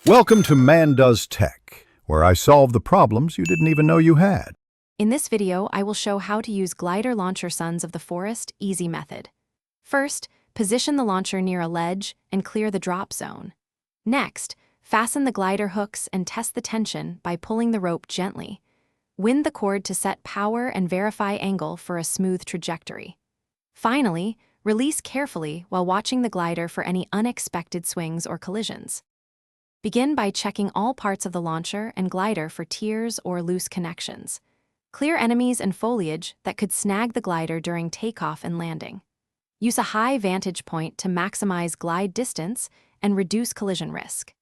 Welcome to Man Does Tech, where I solve the problems you didn't even know you had. In this video, I will show how to use glider launcher Sons of the Forest easy method. First, position the launcher near a ledge and clear the drop zone. Next, fasten the glider hooks and test the tension by pulling the rope gently. Wind the cord to set power and verify angle for a smooth trajectory. Finally, release carefully while watching the glider for any unexpected swings or collisions. Begin by checking all parts of the launcher and glider for tears or loose connections. Clear enemies and foliage that could snag the glider during takeoff and landing. Use a high vantage point to maximize glide distance and reduce collision risk.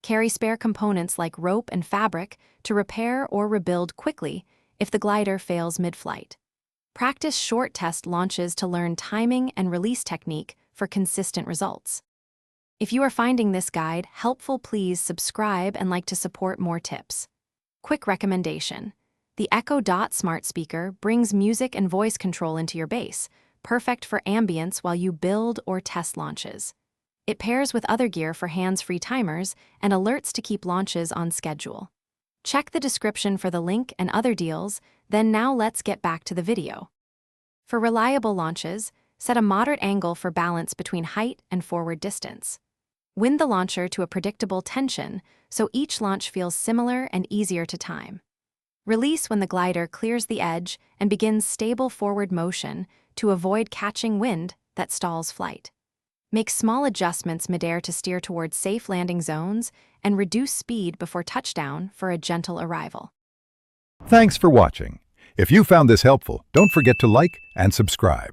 Carry spare components like rope and fabric to repair or rebuild quickly if the glider fails mid-flight. Practice short test launches to learn timing and release technique for consistent results. If you are finding this guide helpful, please subscribe and like to support more tips. Quick recommendation. The Echo Dot smart speaker brings music and voice control into your base, perfect for ambience while you build or test launches. It pairs with other gear for hands-free timers and alerts to keep launches on schedule. Check the description for the link and other deals, then now let's get back to the video. For reliable launches, set a moderate angle for balance between height and forward distance. Wind the launcher to a predictable tension so each launch feels similar and easier to time. Release when the glider clears the edge and begins stable forward motion to avoid catching wind that stalls flight. Make small adjustments midair to steer towards safe landing zones and reduce speed before touchdown for a gentle arrival. Thanks for watching. If you found this helpful, don't forget to like and subscribe.